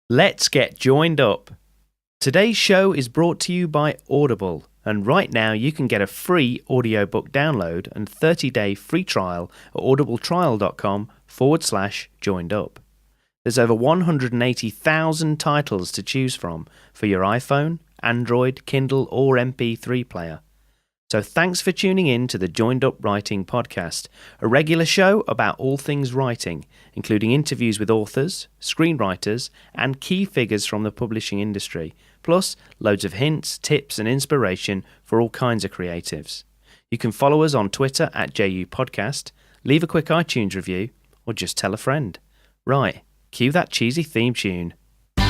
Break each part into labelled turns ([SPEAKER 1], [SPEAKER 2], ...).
[SPEAKER 1] Let's get joined up. Today's show is brought to you by Audible, and right now you can get a free audiobook download and 30-day free trial at audibletrial.com/joined up. There's over 180,000 titles to choose from for your iPhone, Android, Kindle, or MP3 player. So thanks for tuning in to the Joined Up Writing Podcast, a regular show about all things writing, including interviews with authors, screenwriters, and key figures from the publishing industry, plus loads of hints, tips, and inspiration for all kinds of creatives. You can follow us on Twitter at JU Podcast, leave a quick iTunes review, or just tell a friend. Right, cue that cheesy theme tune.
[SPEAKER 2] Put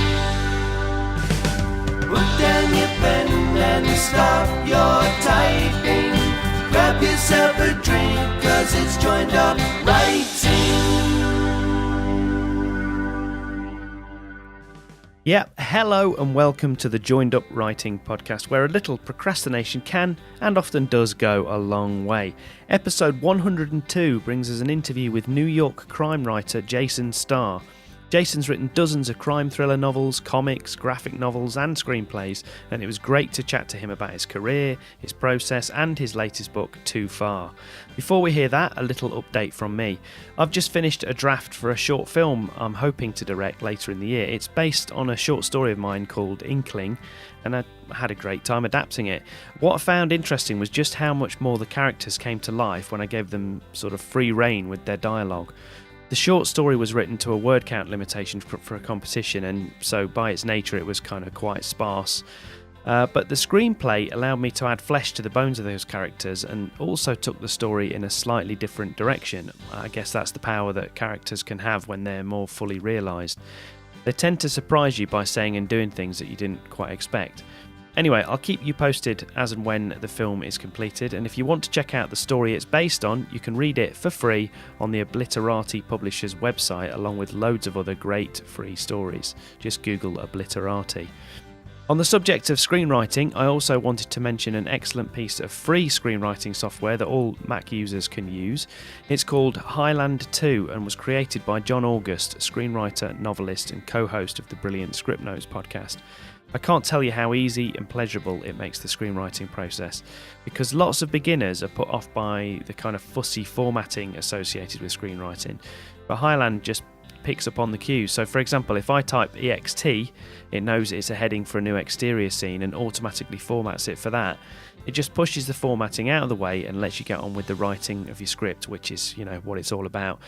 [SPEAKER 2] down your pen and stop your typing. Grab yourself a drink, 'cause it's Joined Up Writing.
[SPEAKER 1] Yeah, hello and welcome to the Joined Up Writing Podcast, where a little procrastination can and often does go a long way. Episode 102 brings us an interview with New York crime writer Jason Starr. Jason's written dozens of crime thriller novels, comics, graphic novels and screenplays, and it was great to chat to him about his career, his process and his latest book, Too Far. Before we hear that, a little update from me. I've just finished a draft for a short film I'm hoping to direct later in the year. It's based on a short story of mine called Inkling, and I had a great time adapting it. What I found interesting was just how much more the characters came to life when I gave them sort of free rein with their dialogue. The short story was written to a word count limitation for a competition, and so by its nature it was kind of quite sparse. But the screenplay allowed me to add flesh to the bones of those characters and also took the story in a slightly different direction. I guess that's the power that characters can have when they're more fully realised. They tend to surprise you by saying and doing things that you didn't quite expect. Anyway, I'll keep you posted as and when the film is completed, and if you want to check out the story it's based on, you can read it for free on the Obliterati Publishers website, along with loads of other great free stories. Just Google Obliterati. On the subject of screenwriting, I also wanted to mention an excellent piece of free screenwriting software that all Mac users can use. It's called Highland 2 and was created by John August, screenwriter, novelist and co-host of the brilliant Script Notes podcast. I can't tell you how easy and pleasurable it makes the screenwriting process, because lots of beginners are put off by the kind of fussy formatting associated with screenwriting, but Highland just picks up on the cues. So for example, if I type EXT, it knows it's a heading for a new exterior scene and automatically formats it for that. It just pushes the formatting out of the way and lets you get on with the writing of your script, which is, what it's all about.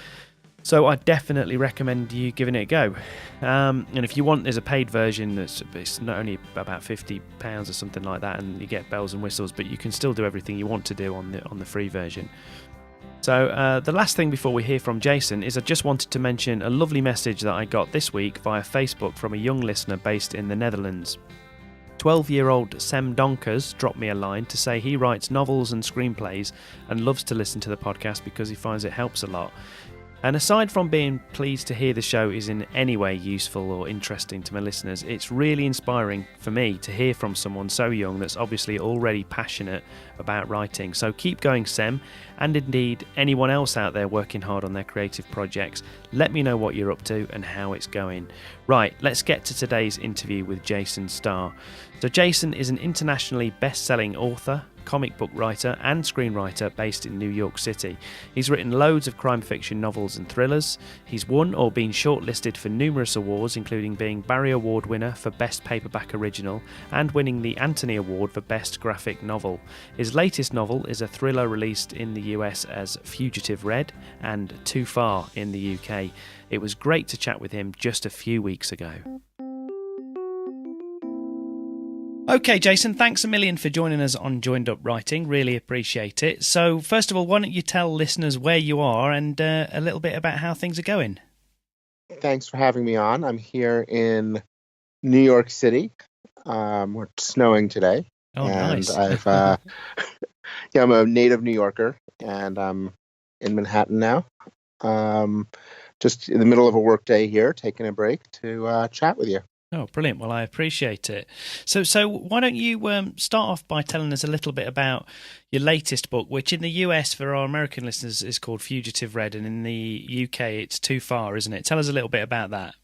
[SPEAKER 1] So I definitely recommend you giving it a go. And if you want, there's a paid version it's not only about £50 or something like that, and you get bells and whistles, but you can still do everything you want to do on the free version. So the last thing before we hear from Jason is I just wanted to mention a lovely message that I got this week via Facebook from a young listener based in the Netherlands. 12-year-old Sem Donkers dropped me a line to say he writes novels and screenplays and loves to listen to the podcast because he finds it helps a lot. And aside from being pleased to hear the show is in any way useful or interesting to my listeners, it's really inspiring for me to hear from someone so young that's obviously already passionate about writing. So keep going, Sem, and indeed anyone else out there working hard on their creative projects. Let me know what you're up to and how it's going. Right, let's get to today's interview with Jason Starr. So Jason is an internationally best-selling author, comic book writer and screenwriter based in New York City. He's written loads of crime fiction novels and thrillers. He's won or been shortlisted for numerous awards, including being Barry Award winner for Best Paperback Original and winning the Anthony Award for Best Graphic Novel. His latest novel is a thriller released in the US as Fugitive Red and Too Far in the UK. It was great to chat with him just a few weeks ago. Okay, Jason, thanks a million for joining us on Joined Up Writing. Really appreciate it. So, first of all, why don't you tell listeners where you are and a little bit about how things are going?
[SPEAKER 3] Thanks for having me on. I'm here in New York City. We're snowing today.
[SPEAKER 1] Oh, nice.
[SPEAKER 3] I'm a native New Yorker, and I'm in Manhattan now. Just in the middle of a work day here, taking a break to chat with you.
[SPEAKER 1] Oh, brilliant. Well, I appreciate it. So why don't you start off by telling us a little bit about your latest book, which in the US, for our American listeners, is called Fugitive Red, and in the UK, it's Too Far, isn't it? Tell us a little bit about that.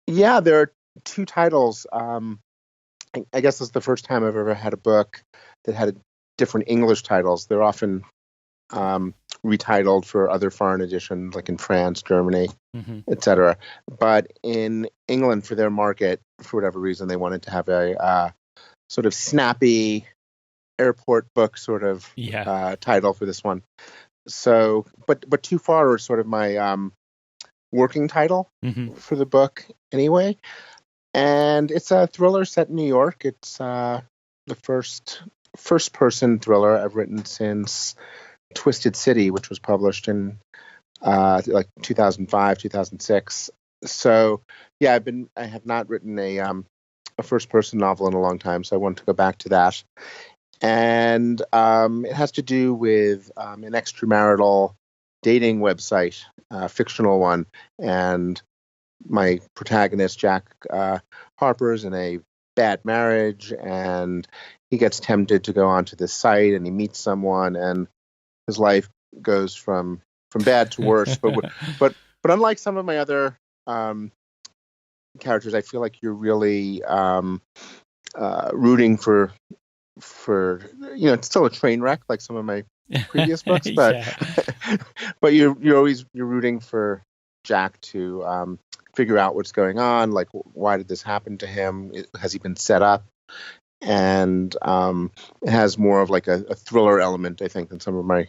[SPEAKER 3] Yeah, there are two titles. I guess this is the first time I've ever had a book that had different English titles. They're often retitled for other foreign editions, like in France, Germany, etc. But in England, for their market, for whatever reason, they wanted to have a sort of snappy airport book sort of title for this one. So, but Too Far is sort of my working title for the book anyway. And it's a thriller set in New York. It's the first-person thriller I've written since Twisted City, which was published in like 2005, 2006. So yeah, I have not written a first-person novel in a long time, so I wanted to go back to that. And it has to do with an extramarital dating website, fictional one, and my protagonist, Jack Harper's in a bad marriage, and he gets tempted to go onto this site, and he meets someone, and his life goes from bad to worse. but unlike some of my other characters, I feel like you're really rooting for it's still a train wreck like some of my previous books, but but you're rooting for Jack to figure out what's going on, like why did this happen to him? Has he been set up? And it has more of like a thriller element, I think, than some of my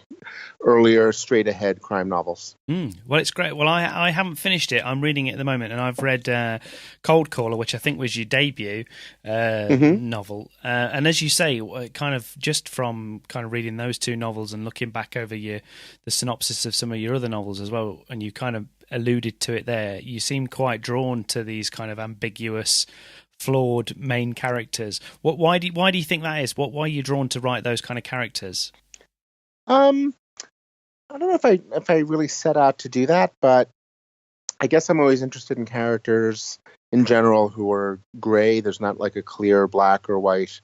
[SPEAKER 3] earlier straight-ahead crime novels.
[SPEAKER 1] Well, it's great. Well, I haven't finished it. I'm reading it at the moment, and I've read Cold Caller, which I think was your debut novel. And as you say, kind of just from kind of reading those two novels and looking back over the synopsis of some of your other novels as well, and you kind of alluded to it there, you seem quite drawn to these kind of ambiguous, flawed main characters. Why do you think that is? Why are you drawn to write those kind of characters?
[SPEAKER 3] I don't know if I really set out to do that, but I guess I'm always interested in characters in general who are gray. There's not like a clear black or white,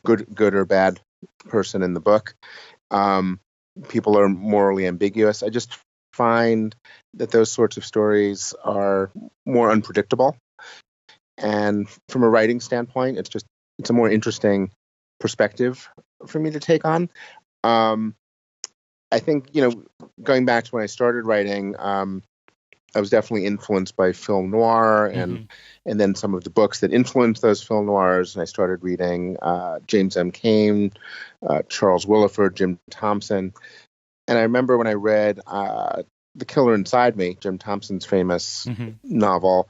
[SPEAKER 3] good or bad person in the book. People are morally ambiguous. I just find that those sorts of stories are more unpredictable. And from a writing standpoint, it's a more interesting perspective for me to take on. I think, going back to when I started writing, I was definitely influenced by film noir and then some of the books that influenced those film noirs. And I started reading James M. Cain, Charles Willeford, Jim Thompson. And I remember when I read The Killer Inside Me, Jim Thompson's famous novel,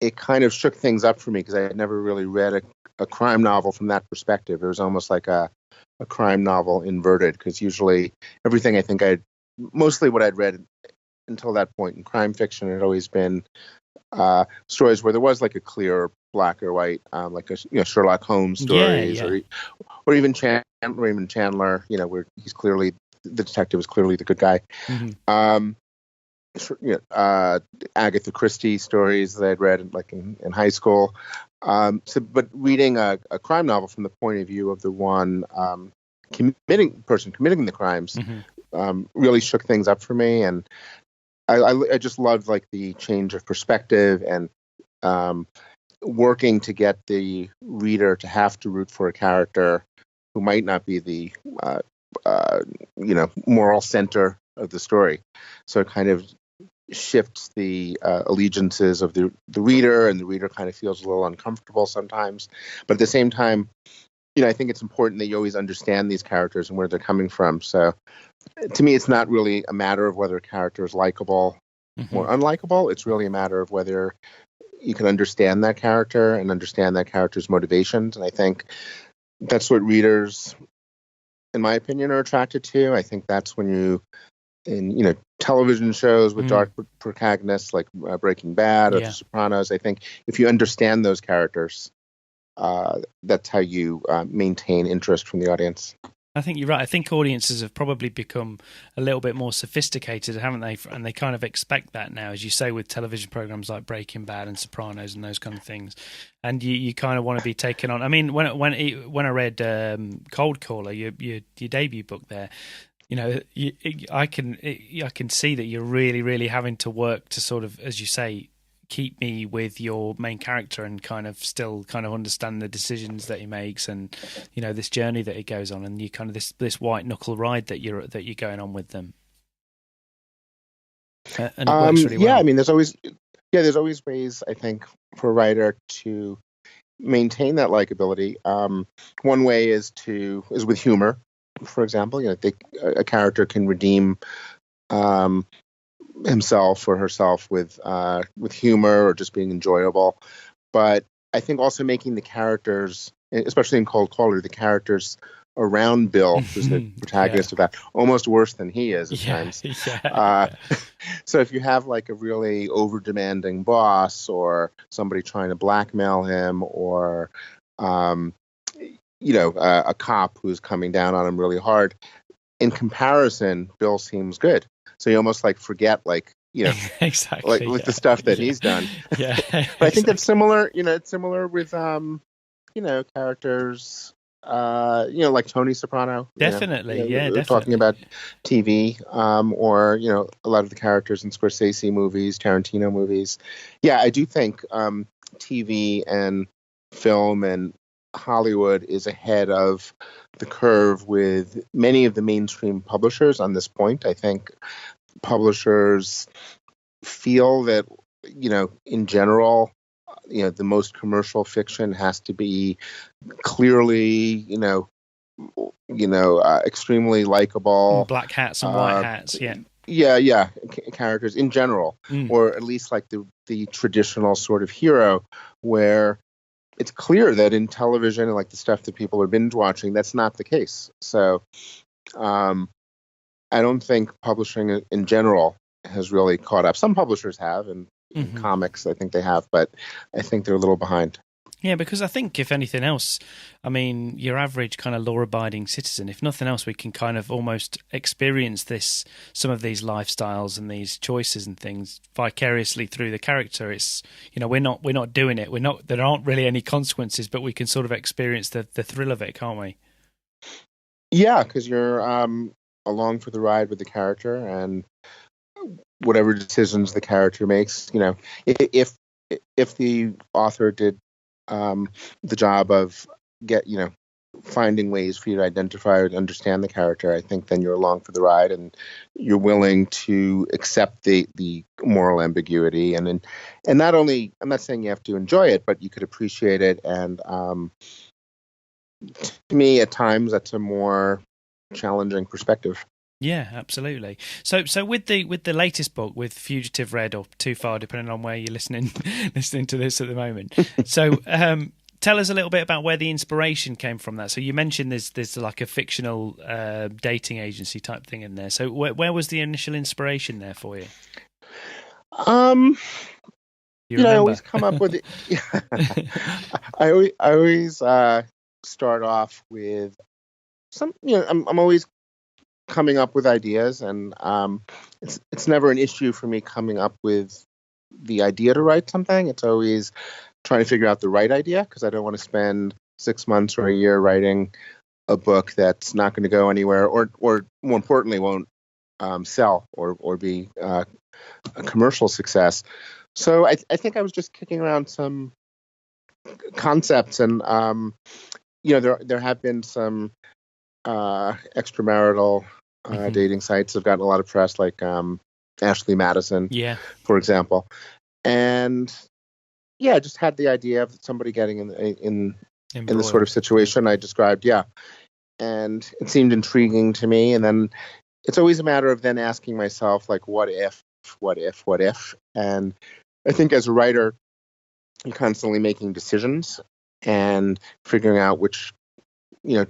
[SPEAKER 3] it kind of shook things up for me because I had never really read a crime novel from that perspective. It was almost like a crime novel inverted, because usually everything I think mostly what I'd read until that point in crime fiction had always been stories where there was like a clear black or white, like Sherlock Holmes stories, or even Raymond Chandler, where he's clearly the detective is clearly the good guy. Agatha Christie stories that I'd read in high school. But reading a crime novel from the point of view of the one committing the crimes really shook things up for me, and I just loved like the change of perspective and working to get the reader to have to root for a character who might not be the moral center of the story. So it kind of shifts the allegiances of the reader, and the reader kind of feels a little uncomfortable sometimes. But at the same time, I think it's important that you always understand these characters and where they're coming from. So to me, it's not really a matter of whether a character is likable or unlikable. It's really a matter of whether you can understand that character and understand that character's motivations. And I think that's what readers, in my opinion, are attracted to. I think that's when in television shows with dark protagonists like Breaking Bad or The Sopranos, I think if you understand those characters, that's how you maintain interest from the audience.
[SPEAKER 1] I think you're right. I think audiences have probably become a little bit more sophisticated, haven't they? And they kind of expect that now, as you say, with television programs like Breaking Bad and Sopranos and those kind of things. And you kind of want to be taken on. I mean, when I read Cold Caller, your debut book there, I can see that you're really, really having to work to sort of, as you say, keep me with your main character and kind of still kind of understand the decisions that he makes and, you know, this journey that he goes on, and you kind of this white knuckle ride that you're going on with them. And it works really well.
[SPEAKER 3] Yeah, I mean, there's always ways, I think, for a writer to maintain that likability. One way is with humor, for example. You know, a character can redeem himself or herself with humor or just being enjoyable. But I think also making the characters, especially in Cold Caller, the characters around Bill, who's the protagonist of that, almost worse than he is at times. So if you have like a really over-demanding boss or somebody trying to blackmail him, or a cop who's coming down on him really hard, in comparison, Bill seems good. So you almost like forget, like, you know,
[SPEAKER 1] exactly,
[SPEAKER 3] like the stuff that he's done.
[SPEAKER 1] Yeah,
[SPEAKER 3] but I think that's similar. You know, it's similar with characters. Like Tony Soprano.
[SPEAKER 1] Definitely, definitely.
[SPEAKER 3] Talking about TV, or a lot of the characters in Scorsese movies, Tarantino movies. Yeah, I do think TV and film and Hollywood is ahead of the curve with many of the mainstream publishers on this point. I think publishers feel that, in general, the most commercial fiction has to be clearly, extremely likable.
[SPEAKER 1] Black hats and white hats,
[SPEAKER 3] characters in general, or at least like the traditional sort of hero, where it's clear that in television and like the stuff that people are binge watching, that's not the case. So I don't think publishing in general has really caught up. Some publishers have, and in comics, I think they have, but I think they're a little behind.
[SPEAKER 1] Yeah, because I think if anything else, I mean, your average kind of law-abiding citizen, if nothing else, we can kind of almost experience some of these lifestyles and these choices and things vicariously through the character. It's, we're not doing it. There aren't really any consequences, but we can sort of experience the thrill of it, can't we?
[SPEAKER 3] Yeah, because you're along for the ride with the character, and whatever decisions the character makes, if the author did the job of finding ways for you to identify or to understand the character, I think then you're along for the ride and you're willing to accept the moral ambiguity, and not only, I'm not saying you have to enjoy it, but you could appreciate it. And to me, at times, that's a more challenging perspective.
[SPEAKER 1] Yeah, absolutely. So with the latest book, with Fugitive Red, or Too Far, depending on where you're listening to this at the moment. So tell us a little bit about where the inspiration came from that. So you mentioned there's like a fictional dating agency type thing in there. So where was the initial inspiration there for you?
[SPEAKER 3] I always come up with it. I always start off with some. I'm always coming up with ideas, and it's never an issue for me coming up with the idea to write something. It's always trying to figure out the right idea, because I don't want to spend 6 months or a year writing a book that's not going to go anywhere, or more importantly, won't sell or be a commercial success. So I think I was just kicking around some concepts, and there have been some extramarital dating sites have gotten a lot of press, like Ashley Madison, for example. And I just had the idea of somebody getting in the sort of situation I described. And it seemed intriguing to me. And then it's always a matter of then asking myself, like, what if? And I think as a writer, you're constantly making decisions and figuring out which,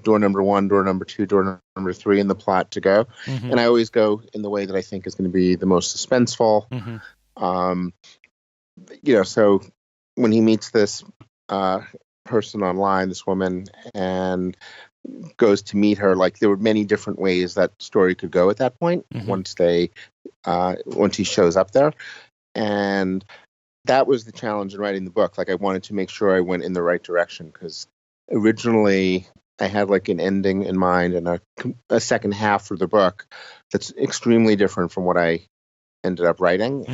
[SPEAKER 3] door number 1, door number 2, door number 3 in the plot to go. And I always go in the way that I think is going to be the most suspenseful. So when he meets this person online, this woman, and goes to meet her, like, there were many different ways that story could go at that point once he shows up there. And that was the challenge in writing the book. Like, I wanted to make sure I went in the right direction, because originally I had like an ending in mind and a second half for the book that's extremely different from what I ended up writing.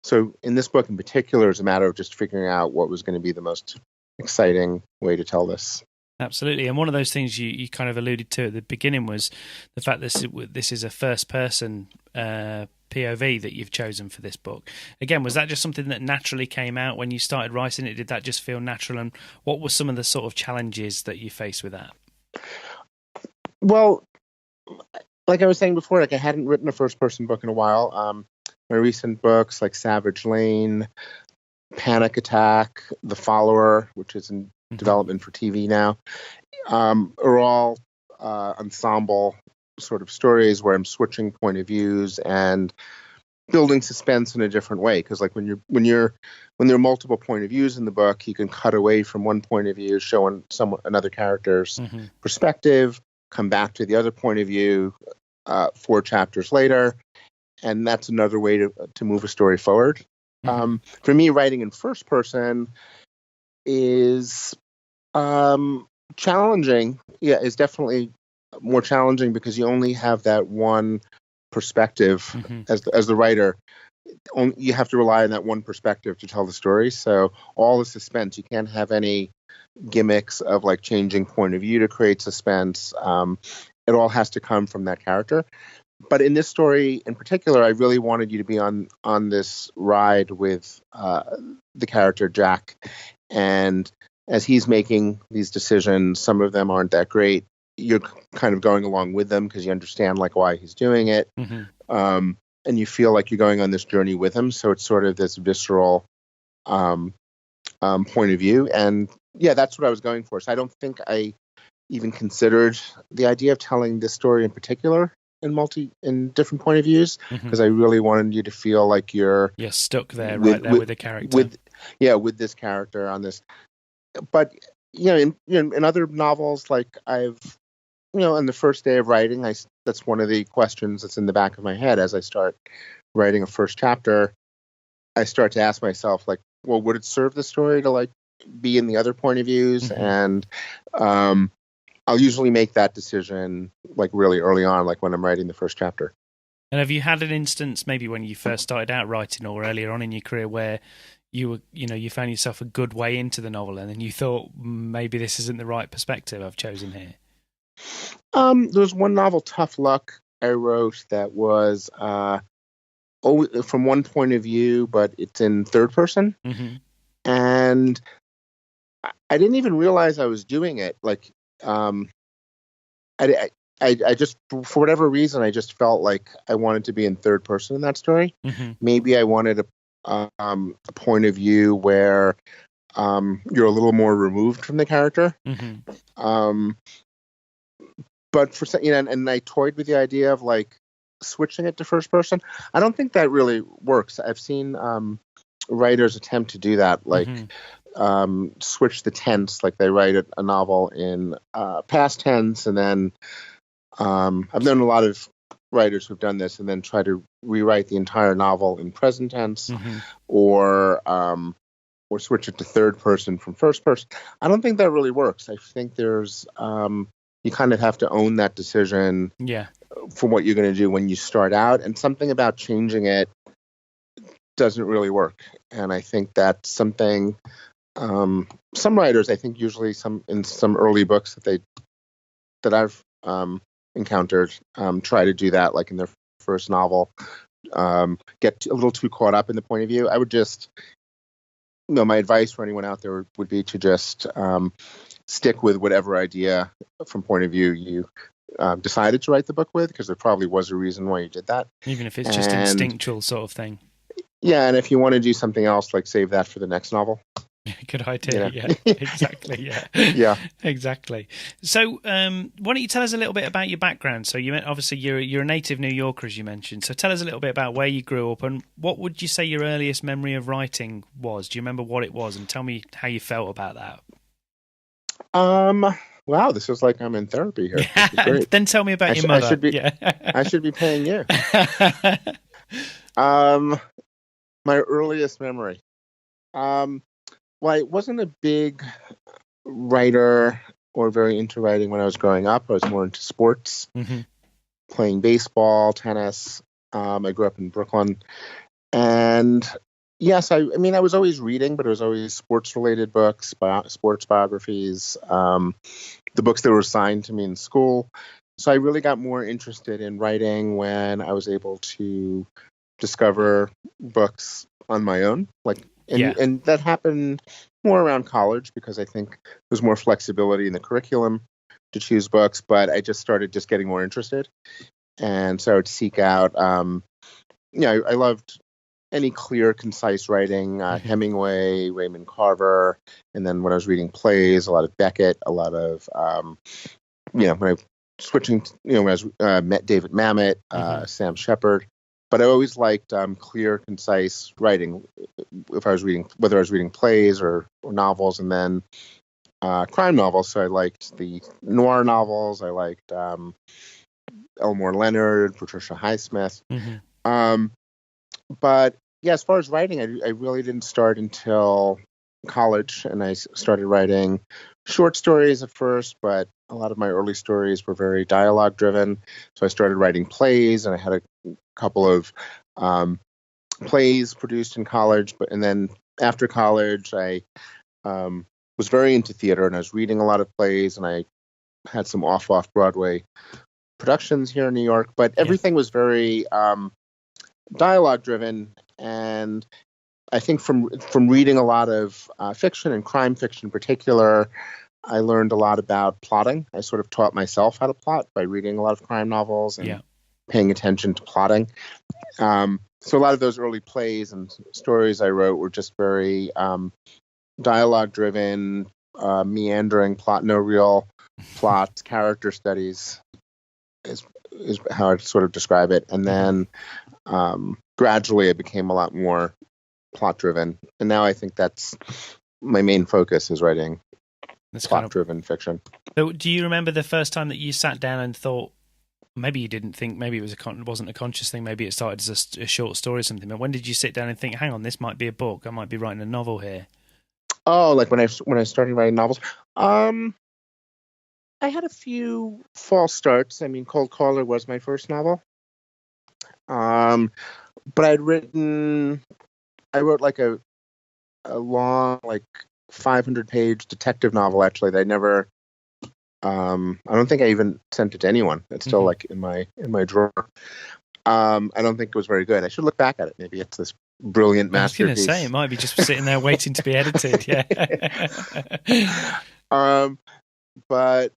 [SPEAKER 3] So in this book in particular, it's a matter of just figuring out what was going to be the most exciting way to tell this.
[SPEAKER 1] Absolutely. And one of those things you kind of alluded to at the beginning was the fact this is a first-person POV that you've chosen for this book. Again, was that just something that naturally came out when you started writing it? Did that just feel natural? And what were some of the sort of challenges that you faced with that?
[SPEAKER 3] Well, like I was saying before, like I hadn't written a first-person book in a while. My recent books like Savage Lane, Panic Attack, The Follower, which is in development for TV now, are all ensemble sort of stories where I'm switching point of views and building suspense in a different way. Because like when there are multiple point of views in the book, you can cut away from one point of view, showing another character's perspective, come back to the other point of view 4 chapters later, and that's another way to move a story forward. For me, writing in first person is challenging. Yeah, it's definitely more challenging because you only have that one perspective as the writer. You have to rely on that one perspective to tell the story. So all the suspense, you can't have any gimmicks of like changing point of view to create suspense. It all has to come from that character. But in this story in particular, I really wanted you to be on this ride with the character Jack. And as he's making these decisions, some of them aren't that great. You're kind of going along with them because you understand like why he's doing it. And you feel like you're going on this journey with him. So it's sort of this visceral point of view. And yeah, that's what I was going for. So I don't think I even considered the idea of telling this story in particular in different point of views, because I really wanted you to feel like you're
[SPEAKER 1] stuck there with the character.
[SPEAKER 3] With this character on this. But in other novels, like I've on the first day of writing, that's one of the questions that's in the back of my head as I start writing a first chapter. I start to ask myself, like, well, would it serve the story to like be in the other point of views? And I'll usually make that decision like really early on, like when I'm writing the first chapter.
[SPEAKER 1] And have you had an instance maybe when you first started out writing or earlier on in your career where you found yourself a good way into the novel and then you thought maybe this isn't the right perspective I've chosen here?
[SPEAKER 3] There was one novel, Tough Luck, I wrote that was from one point of view, but it's in third person. And I didn't even realize I was doing it. Like, I just, for whatever reason, I just felt like I wanted to be in third person in that story. Maybe I wanted a point of view where you're a little more removed from the character. But for and I toyed with the idea of like switching it to first person. I don't think that really works. I've seen writers attempt to do that, like switch the tense, like they write a novel in past tense, and then I've known a lot of writers who've done this and then try to rewrite the entire novel in present tense, or switch it to third person from first person. I don't think that really works. I think there's you kind of have to own that decision for what you're going to do when you start out, and something about changing it doesn't really work. And I think that's something some writers, I think usually in some early books that I've encountered, try to do that, like in their first novel, get a little too caught up in the point of view. I would just, my advice for anyone out there would be to just stick with whatever idea from point of view you decided to write the book with, because there probably was a reason why you did that.
[SPEAKER 1] Even if it's just instinctual sort of thing.
[SPEAKER 3] Yeah, and if you want to do something else, like save that for the next novel.
[SPEAKER 1] Good idea. Yeah, exactly. Yeah,
[SPEAKER 3] yeah,
[SPEAKER 1] exactly. So, why don't you tell us a little bit about your background? So, obviously you're a native New Yorker, as you mentioned. So, tell us a little bit about where you grew up and what would you say your earliest memory of writing was? Do you remember what it was? And tell me how you felt about that.
[SPEAKER 3] Wow, this is like I'm in therapy here. Great.
[SPEAKER 1] Then tell me about your mother.
[SPEAKER 3] I should be paying you. My earliest memory. Well, I wasn't a big writer or very into writing when I was growing up. I was more into sports, playing baseball, tennis. I grew up in Brooklyn. And Yes, I mean, I was always reading, but it was always sports-related books, sports biographies, the books that were assigned to me in school. So I really got more interested in writing when I was able to discover books on my own.
[SPEAKER 1] Yeah.
[SPEAKER 3] And that happened more around college because I think there's more flexibility in the curriculum to choose books. But I just started just getting more interested, and so I would seek out. I loved any clear, concise writing. Hemingway, Raymond Carver, and then when I was reading plays, a lot of Beckett, a lot of when I switching, when I was met David Mamet, Sam Shepard. But I always liked clear, concise writing. If I was reading, whether I was reading plays or novels, and then crime novels. So I liked the noir novels. I liked Elmore Leonard, Patricia Highsmith. But yeah, as far as writing, I really didn't start until college, and I started writing short stories at first, but a lot of my early stories were very dialogue driven. So I started writing plays, and I had a couple of plays produced in college. And then after college, I was very into theater, and I was reading a lot of plays, and I had some off Broadway productions here in New York. But everything was very dialogue driven, and I think from reading a lot of fiction and crime fiction in particular, I learned a lot about plotting. I sort of taught myself how to plot by reading a lot of crime novels and paying attention to plotting. So a lot of those early plays and stories I wrote were just very dialogue driven, meandering plot, no real plot, character studies is how I'd sort of describe it. And then gradually it became a lot more plot driven, and now I think that's my main focus, is writing plot driven fiction.
[SPEAKER 1] So do you remember the first time that you sat down and thought, maybe you didn't think, maybe it wasn't a conscious thing, maybe it started as a short story or something, but when did you sit down and think, hang on, this might be a book, I might be writing a novel here?
[SPEAKER 3] Oh, like when I started writing novels, I had a few false starts. I mean, Cold Caller was my first novel, but I wrote like a long, like 500-page detective novel, actually, that I never, I don't think I even sent it to anyone. It's still like in my drawer. I don't think it was very good. I should look back at it. Maybe it's this brilliant masterpiece.
[SPEAKER 1] I was going to say, it might be just sitting there waiting to be edited. Yeah.
[SPEAKER 3] But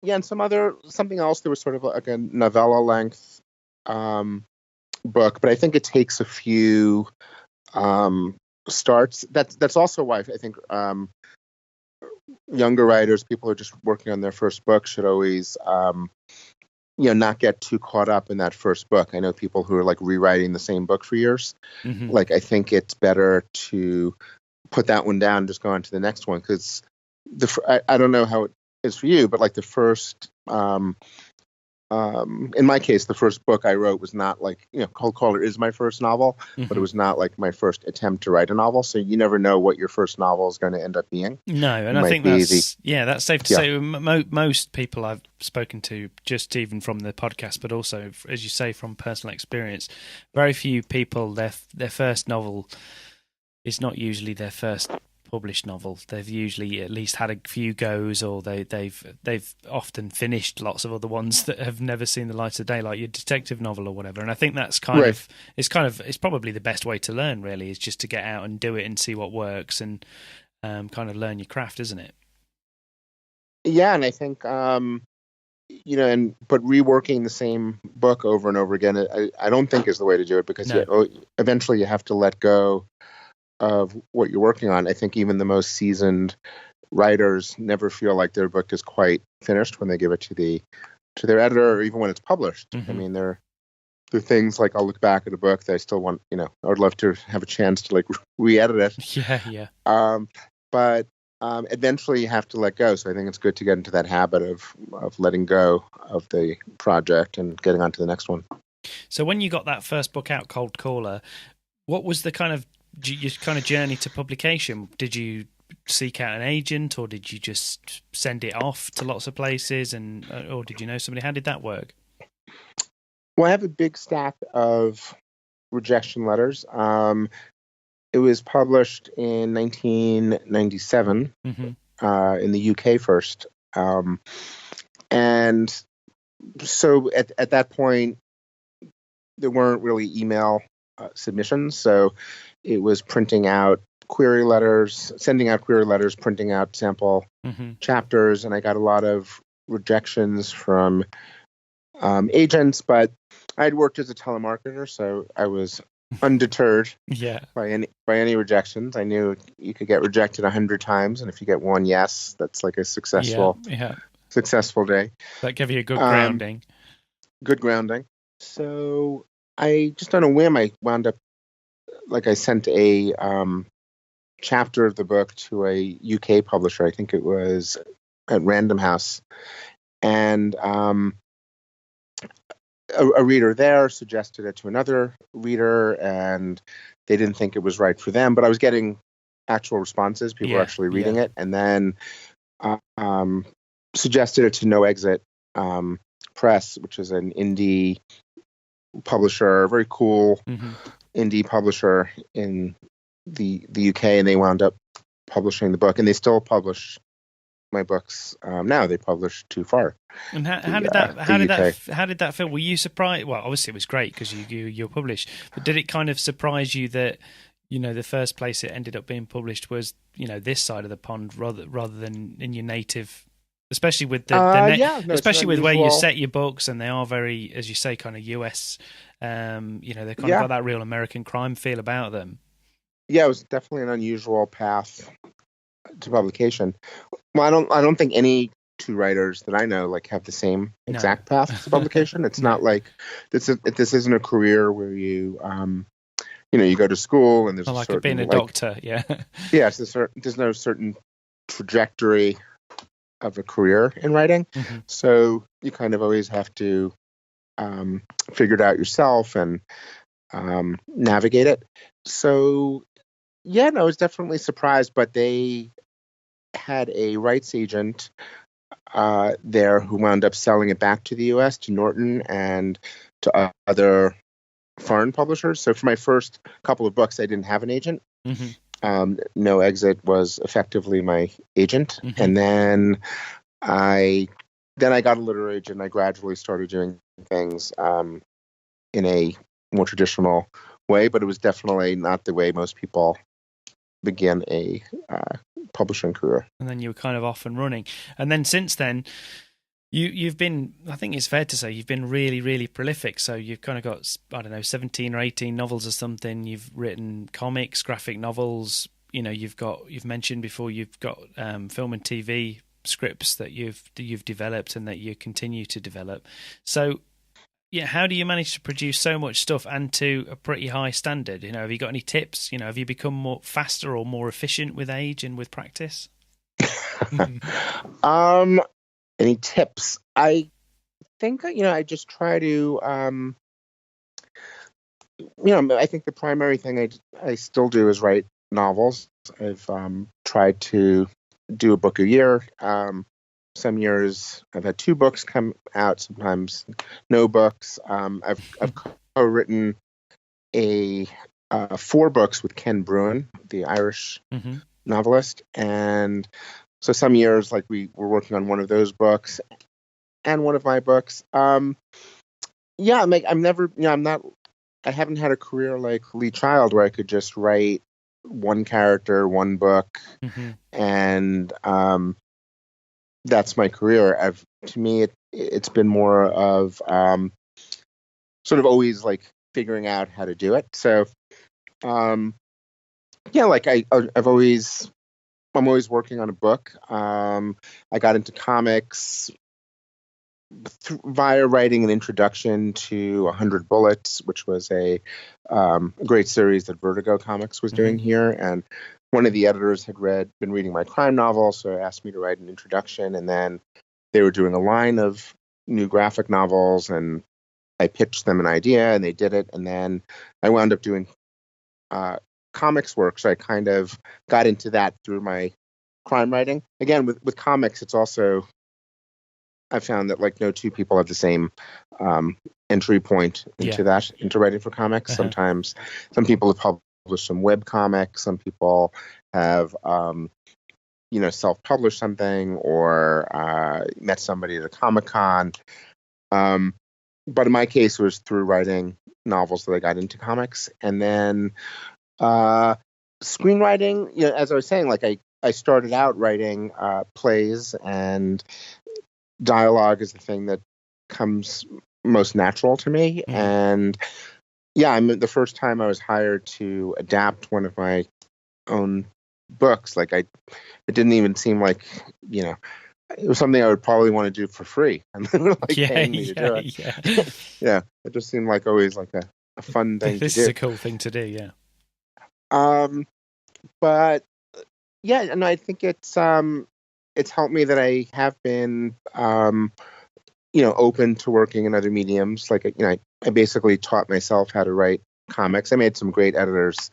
[SPEAKER 3] yeah, and something else that was sort of like a novella length book, but I think it takes a few starts. That's also why I think younger writers, people who are just working on their first book, should always not get too caught up in that first book. I know people who are like rewriting the same book for years. Like, I think it's better to put that one down and just go on to the next one, because I don't know how it is for you, but like the first in my case, the first book I wrote was not like, Cold Caller is my first novel, but it was not like my first attempt to write a novel. So you never know what your first novel is going to end up being.
[SPEAKER 1] No, and I think that's safe to say. Most people I've spoken to, just even from the podcast, but also, as you say, from personal experience, very few people, their first novel is not usually their first published novel. They've usually at least had a few goes, or they've often finished lots of other ones that have never seen the light of day, like your detective novel or whatever. And I think that's it's probably the best way to learn, really, is just to get out and do it and see what works, and kind of learn your craft, isn't it?
[SPEAKER 3] Yeah, and I think but reworking the same book over and over again, I don't think is the way to do it, because eventually you have to let go of what you're working on. I think even the most seasoned writers never feel like their book is quite finished when they give it to their editor, or even when it's published. I mean, there are things like, I'll look back at a book that I still want, I would love to have a chance to like re-edit it.
[SPEAKER 1] Yeah.
[SPEAKER 3] But eventually you have to let go. So I think it's good to get into that habit of letting go of the project and getting on to the next one.
[SPEAKER 1] So when you got that first book out, Cold Caller, what was the kind of your kind of journey to publication? Did you seek out an agent, or did you just send it off to lots of places, or did you know somebody? How did that work?
[SPEAKER 3] Well, I have a big stack of rejection letters. It was published in 1997 in the UK first. And so at that point, there weren't really email submissions. So it was printing out query letters, sending out query letters, printing out sample chapters. And I got a lot of rejections from agents, but I'd worked as a telemarketer, so I was undeterred by any rejections. I knew you could get rejected 100 times, and if you get one yes, that's like a successful day.
[SPEAKER 1] That gave you a good grounding.
[SPEAKER 3] Good grounding. So I just on a whim, I wound up, like I sent a chapter of the book to a UK publisher. I think it was at Random House, and a reader there suggested it to another reader, and they didn't think it was right for them. But I was getting actual responses; people were actually reading it, and then suggested it to No Exit Press, which is an indie publisher, very cool indie publisher in the UK, and they wound up publishing the book, and they still publish my books now. They publish Too Far.
[SPEAKER 1] And how did that feel? Were you surprised? Well, obviously it was great because you're published, but did it kind of surprise you that the first place it ended up being published was this side of the pond rather than in your native? Especially with especially with where you set your books, and they are very, as you say, kind of US. They kind of got that real American crime feel about them.
[SPEAKER 3] Yeah, it was definitely an unusual path to publication. Well, I don't think any two writers that I know have the same exact path to publication. It's not like this isn't a career where you you go to school and there's
[SPEAKER 1] like being a doctor.
[SPEAKER 3] Yes, there's no certain trajectory of a career in writing. So you kind of always have to figure it out yourself and navigate it. So I was definitely surprised, but they had a rights agent there who wound up selling it back to the US, to Norton and to other foreign publishers. So for my first couple of books, I didn't have an agent. No Exit was effectively my agent. And then I got a literary agent. I gradually started doing things in a more traditional way, but it was definitely not the way most people begin a publishing career.
[SPEAKER 1] And then you were kind of off and running. And then since then, you've been, I think it's fair to say, you've been really, really prolific. So you've kind of got, 17 or 18 novels or something. You've written comics, graphic novels. You've mentioned before, you've got film and TV scripts that you've developed and that you continue to develop. So how do you manage to produce so much stuff and to a pretty high standard? Have you got any tips? Have you become more faster or more efficient with age and with practice?
[SPEAKER 3] Any tips? I think I just try to I think the primary thing I still do is write novels. I've tried to do a book a year. Some years I've had 2 books come out, sometimes no books. I've co-written 4 books with Ken Bruin, the Irish novelist, and so some years we were working on one of those books and one of my books. I'm never, I haven't had a career like Lee Child where I could just write one character, one book, and that's my career. To me, it's been more of sort of always figuring out how to do it. So, I'm always working on a book. I got into comics via writing an introduction to 100 Bullets, which was a great series that Vertigo Comics was doing here, and one of the editors had been reading my crime novel, so asked me to write an introduction, and then they were doing a line of new graphic novels, and I pitched them an idea, and they did it, and then I wound up doing comics work, so I kind of got into that through my crime writing. Again, with comics, it's also, I found that no two people have the same entry point into writing for comics. Sometimes some people have published some web comics. Some people have, self-published something or met somebody at a Comic-Con. But in my case, it was through writing novels that I got into comics. And then screenwriting, as I was saying, like I started out writing plays, and dialogue is the thing that comes most natural to me.
[SPEAKER 1] Mm.
[SPEAKER 3] And yeah, I mean, the first time I was hired to adapt one of my own books, it didn't even seem like, it was something I would probably want to do for free, and they were paying me to do it.
[SPEAKER 1] Yeah.
[SPEAKER 3] Yeah, it just seemed like always like a fun thing to do.
[SPEAKER 1] This is a cool thing to do, yeah.
[SPEAKER 3] But yeah, and I think it's helped me that I have been open to working in other mediums. I basically taught myself how to write comics. I made some great editors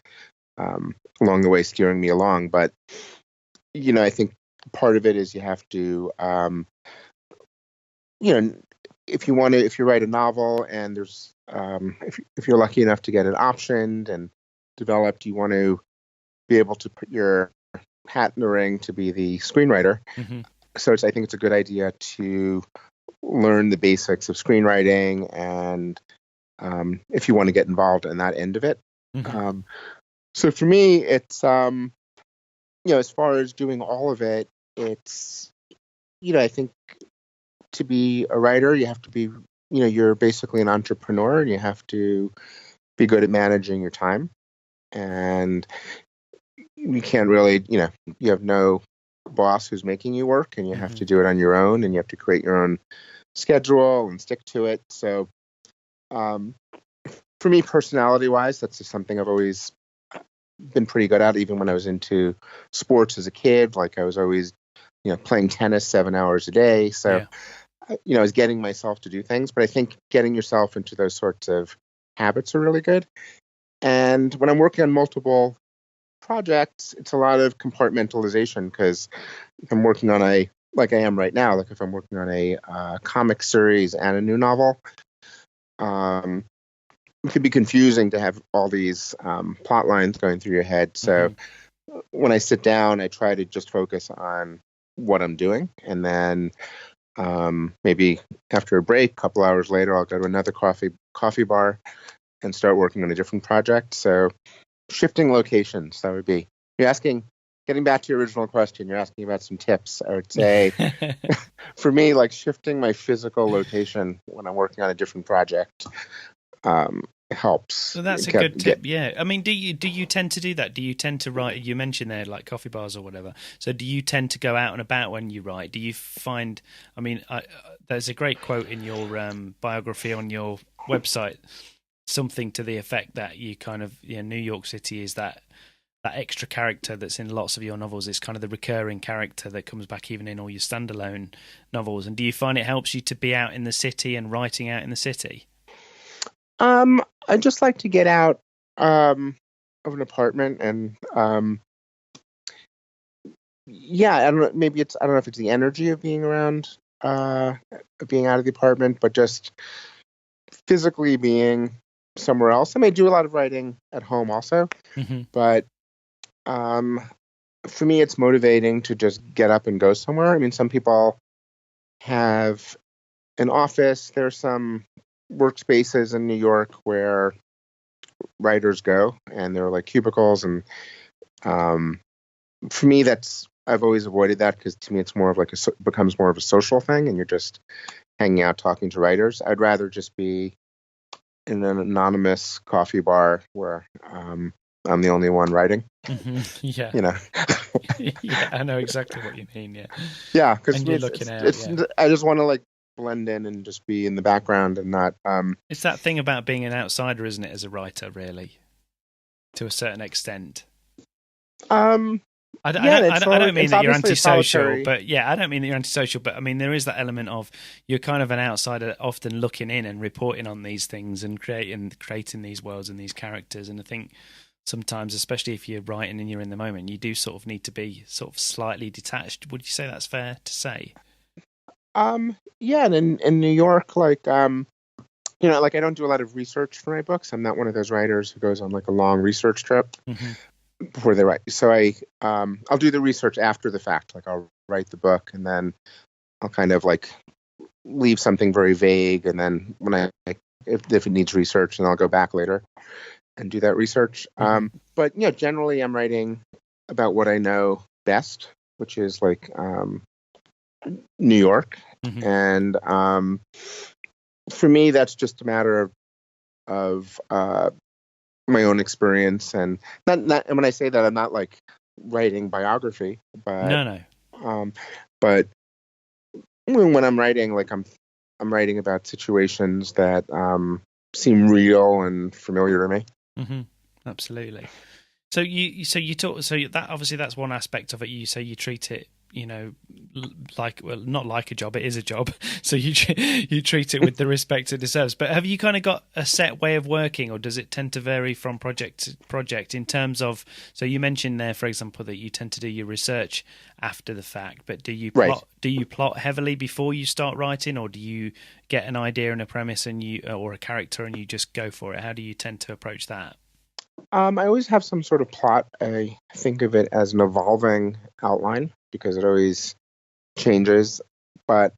[SPEAKER 3] along the way steering me along, but I think part of it is you have to if you write a novel and there's if you're lucky enough to get it optioned and developed, you want to be able to put your hat in the ring to be the screenwriter.
[SPEAKER 1] Mm-hmm.
[SPEAKER 3] So I think it's a good idea to learn the basics of screenwriting, and if you want to get involved in that end of it.
[SPEAKER 1] Mm-hmm.
[SPEAKER 3] So for me, it's as far as doing all of it, it's I think to be a writer, you have to be you're basically an entrepreneur, and you have to be good at managing your time, and you can't really you have no boss who's making you work, and you have to do it on your own, and you have to create your own schedule and stick to it. So for me, personality wise, that's just something I've always been pretty good at. Even when I was into sports as a kid, I was always playing tennis 7 hours a day. So I was getting myself to do things, but I think getting yourself into those sorts of habits are really good. And when I'm working on multiple projects, it's a lot of compartmentalization, because if I'm working on like I am right now, if I'm working on a comic series and a new novel, it could be confusing to have all these plot lines going through your head. So when I sit down, I try to just focus on what I'm doing, and then maybe after a break, a couple hours later, I'll go to another coffee bar and start working on a different project. So shifting locations, that would be. Getting back to your original question, you're asking about some tips. I would say for me, shifting my physical location when I'm working on a different project helps.
[SPEAKER 1] So that's a good tip. Yeah. I mean, do you tend to do that? Do you tend to write? You mentioned there coffee bars or whatever. So do you tend to go out and about when you write? Do you find? I mean, there's a great quote in your biography on your website, something to the effect that you kind of New York City is that extra character that's in lots of your novels. It's kind of the recurring character that comes back even in all your standalone novels. And do you find it helps you to be out in the city and writing out in the city?
[SPEAKER 3] I just like to get out of an apartment, and I don't know. Maybe I don't know if it's the energy of being around, being out of the apartment, but just physically being somewhere else. I may do a lot of writing at home also, but for me, it's motivating to just get up and go somewhere. I mean, some people have an office. There's some workspaces in New York where writers go, and there are cubicles, and for me, I've always avoided that, because to me it's more of becomes more of a social thing, and you're just hanging out talking to writers. I'd rather just be in an anonymous coffee bar where I'm the only one writing.
[SPEAKER 1] Yeah. Yeah, I know exactly what you mean.
[SPEAKER 3] Yeah, because
[SPEAKER 1] you're looking out.
[SPEAKER 3] I just want to blend in and just be in the background and not.
[SPEAKER 1] It's that thing about being an outsider, isn't it, as a writer, really, to a certain extent.
[SPEAKER 3] I
[SPEAKER 1] don't mean that you're antisocial, but I don't mean that you're antisocial, but I mean there is that element of you're kind of an outsider, often looking in and reporting on these things and creating these worlds and these characters. And I think sometimes, especially if you're writing and you're in the moment, you do sort of need to be sort of slightly detached. Would you say that's fair to say?
[SPEAKER 3] And in New York, like I don't do a lot of research for my books. I'm not one of those writers who goes on like a long research trip before they write. So I'll do the research after the fact. Like I'll write the book and then I'll kind of like leave something very vague, and then when if it needs research, then I'll go back later and do that research. But generally I'm writing about what I know best, which is like New York. And for me, that's just a matter of my own experience, and not. And when I say that, I'm not like writing biography, but
[SPEAKER 1] no.
[SPEAKER 3] But when I'm writing, like I'm writing about situations that seem real and familiar to me.
[SPEAKER 1] Absolutely. So you talk. So that obviously that's one aspect of it. You say you treat it, not like a job. It is a job. So you treat it with the respect it deserves. But have you kind of got a set way of working, or does it tend to vary from project to project in terms of? So you mentioned there, for example, that you tend to do your research after the fact. But do you plot heavily before you start writing, or do you get an idea and a premise or a character and you just go for it? How do you tend to approach that?
[SPEAKER 3] I always have some sort of plot. I think of it as an evolving outline because it always changes. But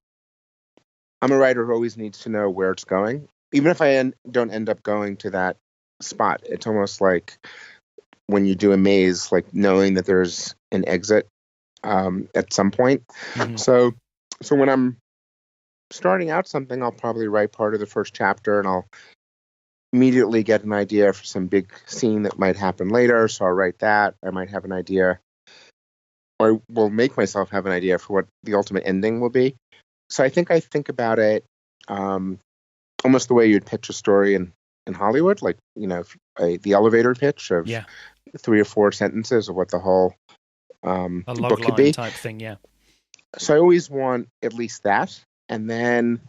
[SPEAKER 3] I'm a writer who always needs to know where it's going. Even if I don't end up going to that spot, it's almost like when you do a maze, like knowing that there's an exit at some point. So when I'm starting out something, I'll probably write part of the first chapter and I'll immediately get an idea for some big scene that might happen later. So I'll write that. I might have an idea, or will make myself have an idea for what the ultimate ending will be. So I think about it almost the way you'd pitch a story in Hollywood, like, the elevator pitch of 3 or 4 sentences of what the whole book could be.
[SPEAKER 1] Type thing, yeah.
[SPEAKER 3] So I always want at least that. And then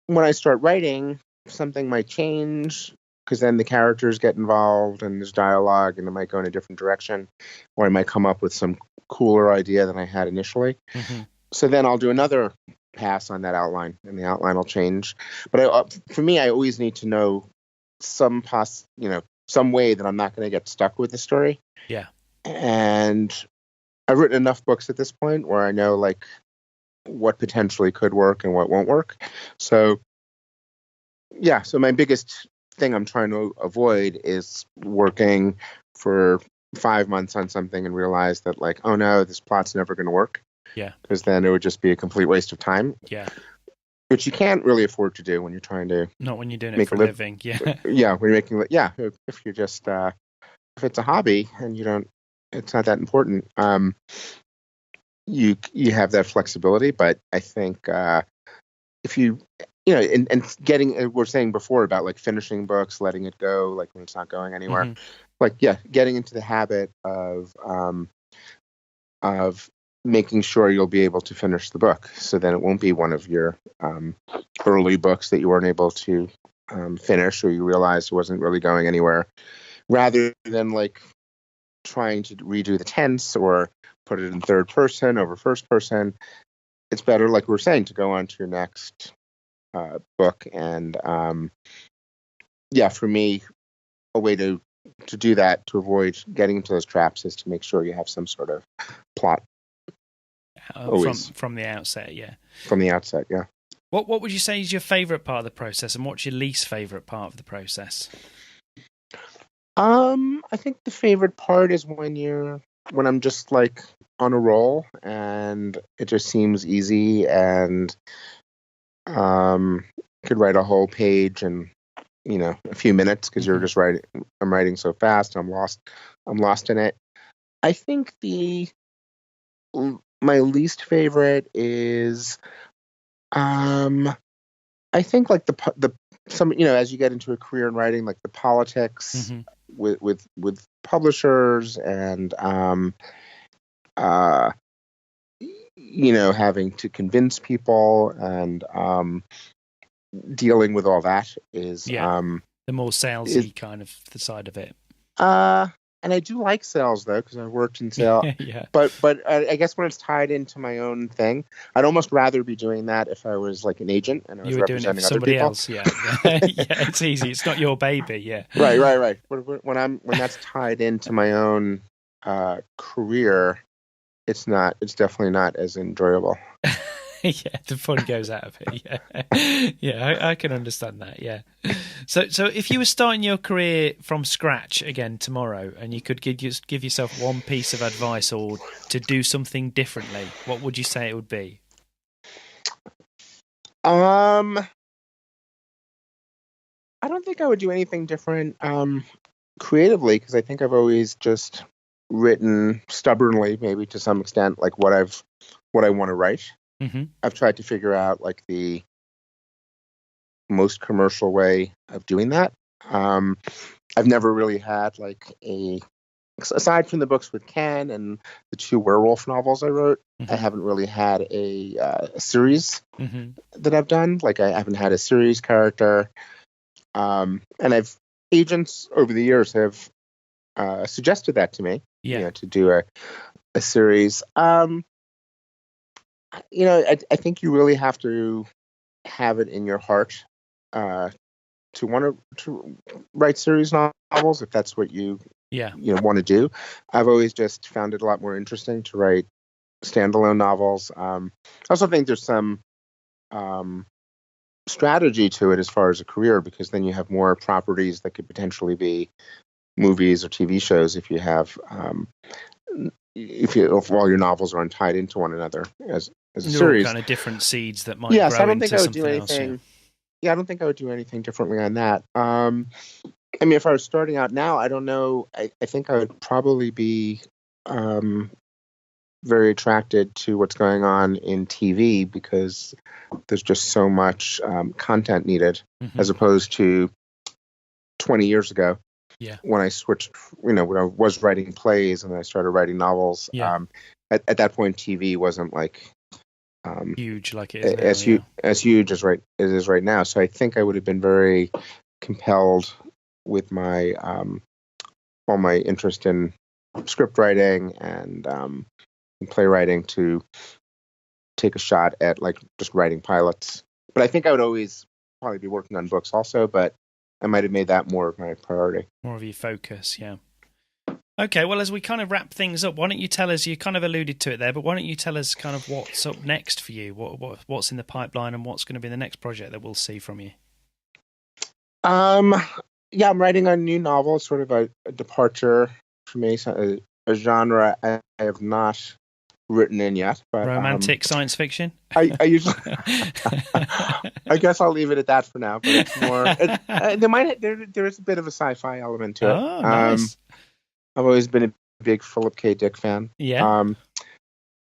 [SPEAKER 3] when I start writing, something might change, because then the characters get involved and there's dialogue and it might go in a different direction, or I might come up with some cooler idea than I had initially. So then I'll do another pass on that outline and the outline will change. But for me, I always need to know some way that I'm not going to get stuck with the story.
[SPEAKER 1] Yeah.
[SPEAKER 3] And I've written enough books at this point where I know like what potentially could work and what won't work. So yeah, so my biggest thing I'm trying to avoid is working for 5 months on something and realize that like, oh no, this plot's never going to work.
[SPEAKER 1] Yeah. Because
[SPEAKER 3] then it would just be a complete waste of time.
[SPEAKER 1] Yeah.
[SPEAKER 3] Which you can't really afford to do when you're trying to.
[SPEAKER 1] Not when you're doing it for a living. Yeah.
[SPEAKER 3] Yeah. When you're making. Yeah. If you're just if it's a hobby and it's not that important. You have that flexibility, but I think if you. And getting, we're saying before about like finishing books, letting it go, like when it's not going anywhere, getting into the habit of making sure you'll be able to finish the book. So then it won't be one of your early books that you weren't able to finish, or you realized it wasn't really going anywhere, rather than like trying to redo the tense or put it in third person over first person. It's better, like we were saying, to go on to your next book. And for me, a way to do that, to avoid getting into those traps, is to make sure you have some sort of plot
[SPEAKER 1] from the outset.
[SPEAKER 3] From the outset.
[SPEAKER 1] What would you say is your favorite part of the process, and what's your least favorite part of the process?
[SPEAKER 3] I think the favorite part is when I'm just like on a roll and it just seems easy, and could write a whole page in a few minutes, because you're just writing. I'm writing so fast, I'm lost in it. I think my least favorite is I think like some as you get into a career in writing, like the politics with publishers and having to convince people and dealing with all that is
[SPEAKER 1] the more salesy kind of the side of it.
[SPEAKER 3] I do like sales though, because I worked in sales.
[SPEAKER 1] Yeah.
[SPEAKER 3] But I guess when it's tied into my own thing, I'd almost rather be doing that if I was like an agent and I was
[SPEAKER 1] You were doing it for
[SPEAKER 3] representing other
[SPEAKER 1] somebody
[SPEAKER 3] people.
[SPEAKER 1] else, yeah. Yeah, it's easy. It's not your baby, yeah.
[SPEAKER 3] Right. When that's tied into my own career, it's definitely not as enjoyable.
[SPEAKER 1] Yeah, the fun goes out of it. Yeah, yeah, I can understand that. Yeah. So if you were starting your career from scratch again tomorrow, and you could give yourself one piece of advice or to do something differently, what would you say it would be?
[SPEAKER 3] I don't think I would do anything different creatively, because I think I've always just written stubbornly, maybe to some extent, like what I want to write.
[SPEAKER 1] Mm-hmm.
[SPEAKER 3] I've tried to figure out like the most commercial way of doing that. I've never really had like aside from the books with Ken and the 2 werewolf novels I wrote,
[SPEAKER 1] Mm-hmm.
[SPEAKER 3] I haven't really had a series
[SPEAKER 1] Mm-hmm.
[SPEAKER 3] that I've done. Like I haven't had a series character. And agents over the years have suggested that to me,
[SPEAKER 1] Yeah.
[SPEAKER 3] to do a series. I think you really have to have it in your heart to want to write series novels, if that's what you want to do. I've always just found it a lot more interesting to write standalone novels. I also think there's some strategy to it as far as a career, because then you have more properties that could potentially be movies or TV shows if you have if all your novels are untied into one another as a
[SPEAKER 1] They're
[SPEAKER 3] series.
[SPEAKER 1] all kind of different seeds that might
[SPEAKER 3] Yes,
[SPEAKER 1] grow
[SPEAKER 3] I don't
[SPEAKER 1] into
[SPEAKER 3] think I would do
[SPEAKER 1] something else.
[SPEAKER 3] anything. Yeah, I don't think I would do anything differently on that. I mean, if I was starting out now, I don't know. I think I would probably be very attracted to what's going on in TV, because there's just so much content needed,
[SPEAKER 1] Mm-hmm.
[SPEAKER 3] as opposed to 20 years ago.
[SPEAKER 1] Yeah.
[SPEAKER 3] When I switched, when I was writing plays and I started writing novels.
[SPEAKER 1] Yeah.
[SPEAKER 3] At that point, TV wasn't like
[SPEAKER 1] huge like it is now,
[SPEAKER 3] as huge as it is right now. So I think I would have been very compelled with my all my interest in script writing and playwriting to take a shot at like just writing pilots. But I think I would always probably be working on books also, but I might have made that more of my priority.
[SPEAKER 1] More of your focus, yeah. Okay, well, as we kind of wrap things up, why don't you tell us, you kind of alluded to it there, but why don't you tell us kind of what's up next for you, what's in the pipeline and what's going to be the next project that we'll see from you?
[SPEAKER 3] Yeah, I'm writing a new novel, sort of a departure for me, a genre I have not written in yet. But
[SPEAKER 1] romantic science fiction?
[SPEAKER 3] I usually, I guess I'll leave it at that for now. But it's more, there is a bit of a sci-fi element to it.
[SPEAKER 1] Oh, nice.
[SPEAKER 3] I've always been a big Philip K. Dick fan.
[SPEAKER 1] Yeah.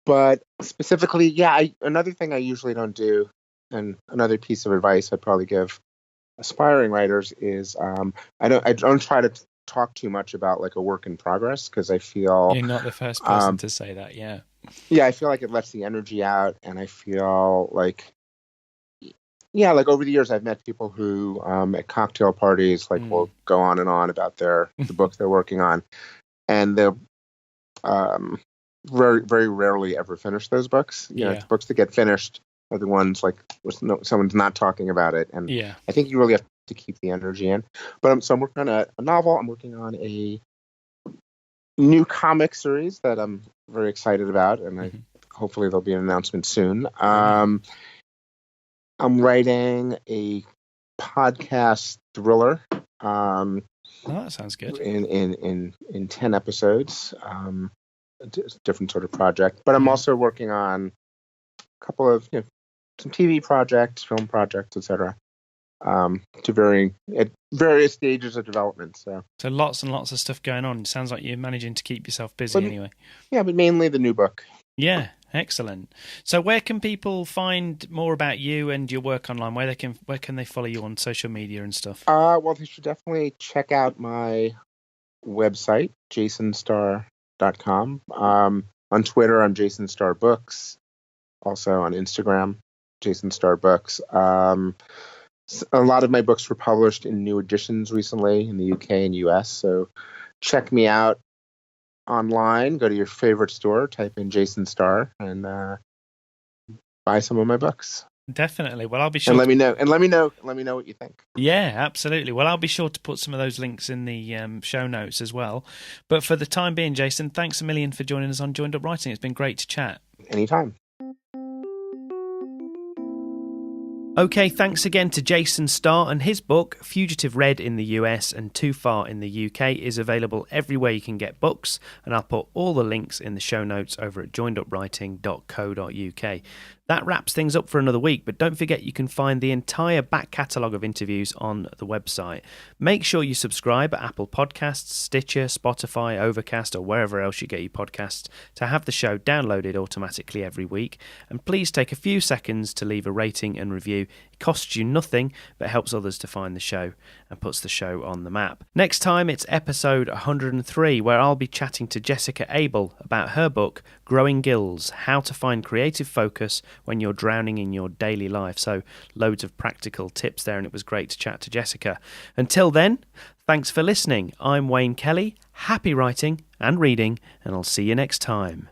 [SPEAKER 3] But specifically, yeah, another thing I usually don't do, and another piece of advice I'd probably give aspiring writers is I don't try to talk too much about like a work in progress, because I feel
[SPEAKER 1] you're not the first person to say that. Yeah.
[SPEAKER 3] Yeah, I feel like it lets the energy out, and I feel like, yeah, like over the years I've met people who at cocktail parties will go on and on about the book they're working on, and they'll very, very rarely ever finish those books. The books that get finished are the ones like someone's not talking about it, and I think you really have to keep the energy in. But so I'm working on a novel. I'm working on a new comic series that I'm very excited about, and hopefully there'll be an announcement soon. I'm writing a podcast thriller.
[SPEAKER 1] Oh, that sounds good.
[SPEAKER 3] In 10 episodes, a different sort of project. But I'm also working on a couple of some TV projects, film projects, etc. At various stages of development. So
[SPEAKER 1] lots and lots of stuff going on. It sounds like you're managing to keep yourself busy anyway.
[SPEAKER 3] Yeah, but mainly the new book.
[SPEAKER 1] Yeah, excellent. So where can people find more about you and your work online? Where can they follow you on social media and stuff?
[SPEAKER 3] Well, they should definitely check out my website, jasonstarr.com. On Twitter, I'm Jason Starr Books. Also on Instagram, Jason Starr Books. A lot of my books were published in new editions recently in the UK and US, so check me out online. Go to your favorite store, type in Jason Starr, and buy some of my books.
[SPEAKER 1] Definitely. Well, I'll be sure.
[SPEAKER 3] And let me know. And let me know what you think.
[SPEAKER 1] Yeah, absolutely. Well, I'll be sure to put some of those links in the show notes as well. But for the time being, Jason, thanks a million for joining us on Joined Up Writing. It's been great to chat.
[SPEAKER 3] Anytime.
[SPEAKER 1] Okay, thanks again to Jason Starr, and his book, Fugitive Red in the US and Too Far in the UK, is available everywhere you can get books, and I'll put all the links in the show notes over at joinedupwriting.co.uk. That wraps things up for another week, but don't forget you can find the entire back catalogue of interviews on the website. Make sure you subscribe at Apple Podcasts, Stitcher, Spotify, Overcast, or wherever else you get your podcasts to have the show downloaded automatically every week. And please take a few seconds to leave a rating and review. It costs you nothing, but helps others to find the show and puts the show on the map. Next time, it's episode 103, where I'll be chatting to Jessica Abel about her book, Growing Gills, How to Find Creative Focus when you're drowning in your daily life. So loads of practical tips there, and it was great to chat to Jessica. Until then, thanks for listening. I'm Wayne Kelly. Happy writing and reading, and I'll see you next time.